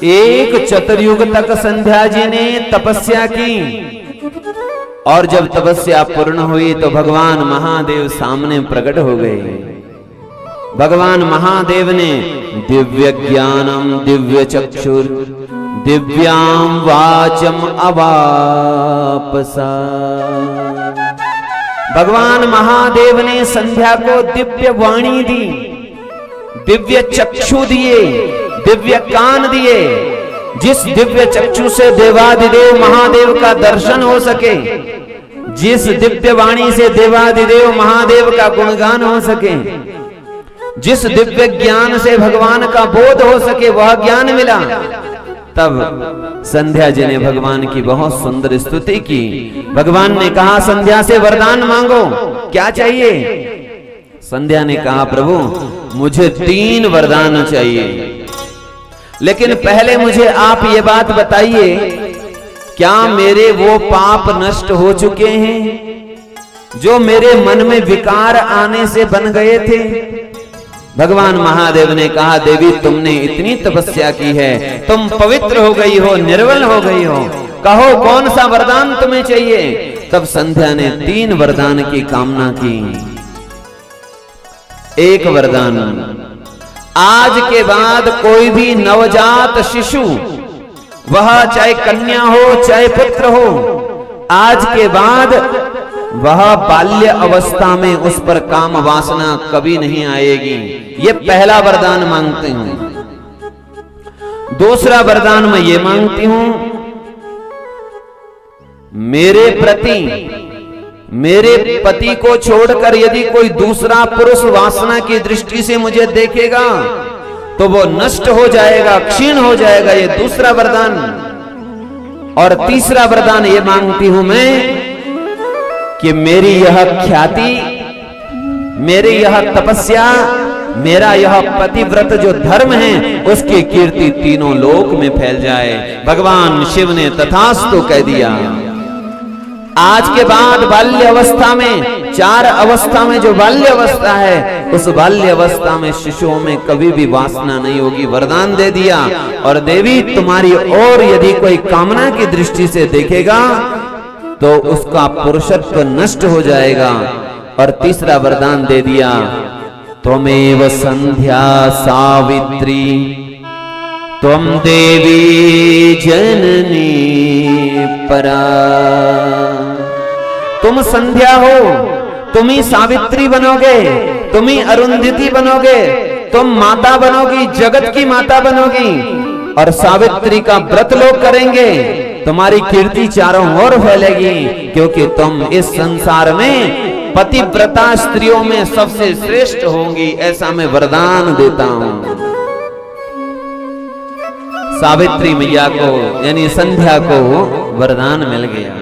एक चतुर्युग तक संध्या जी ने तपस्या की और जब तपस्या पूर्ण हुई तो भगवान महादेव सामने प्रकट हो गए। भगवान महादेव ने दिव्य ज्ञानम दिव्य चक्षुर दिव्याम वाचम अवापसा। भगवान महादेव ने संध्या को दिव्य वाणी दी, दिव्य चक्षु दिए, दिव्य कान दिए, जिस दिव्य चक्षु से देवादिदेव महादेव का दर्शन हो सके, जिस दिव्य वाणी से देवादिदेव महादेव का गुणगान हो सके, जिस दिव्य ज्ञान से भगवान का बोध हो सके, वह ज्ञान मिला। तब संध्या जी ने भगवान की बहुत सुंदर स्तुति की। भगवान ने कहा संध्या से वरदान मांगो, क्या चाहिए? संध्या ने कहा प्रभु मुझे 3 वरदान चाहिए, लेकिन पहले मुझे आप ये बात बताइए, क्या मेरे वो पाप नष्ट हो चुके हैं जो मेरे मन में विकार आने से बन गए थे? भगवान महादेव ने कहा देवी तुमने इतनी तपस्या की है, तुम पवित्र हो गई हो, निर्मल हो गई हो, कहो कौन सा वरदान तुम्हें चाहिए? तब संध्या ने 3 वरदान की कामना की। एक वरदान, आज के बाद कोई भी नवजात शिशु, वह चाहे कन्या हो चाहे पुत्र हो, आज के बाद वह बाल्य अवस्था में उस पर काम वासना कभी नहीं आएगी। ये पहला वरदान मांगती हूं। दूसरा वरदान मैं ये मांगती हूं, मेरे पति को छोड़कर यदि कोई दूसरा पुरुष वासना की दृष्टि से मुझे देखेगा तो वो नष्ट हो जाएगा, क्षीण हो जाएगा। ये दूसरा वरदान। और तीसरा वरदान ये मांगती हूं मैं कि मेरी यह ख्याति, मेरी यह तपस्या, मेरा यह पतिव्रत जो धर्म है, उसकी कीर्ति तीनों लोक में फैल जाए। भगवान शिव ने तथास्तु कह दिया। आज के बाद बाल्य अवस्था में, 4 अवस्था में जो बाल्य अवस्था है, उस बाल्य अवस्था में शिशुओं में कभी भी वासना नहीं होगी। वरदान दे दिया। और देवी तुम्हारी और यदि कोई कामना की दृष्टि से देखेगा तो उसका पुरुषत्व नष्ट हो जाएगा। और तीसरा वरदान दे दिया, त्वमेव संध्या सावित्री त्वं देवी जननी परा। तुम संध्या हो, तुम ही सावित्री बनोगे, तुम ही अरुंधति बनोगे, तुम माता बनोगी, जगत की माता बनोगी। और सावित्री का व्रत लोग करेंगे, तुम्हारी कीर्ति चारों ओर फैलेगी, क्योंकि तुम इस संसार में पतिव्रता स्त्रियों में सबसे श्रेष्ठ होंगी। ऐसा मैं वरदान देता हूं। सावित्री मैया को यानी संध्या को वरदान मिल गया।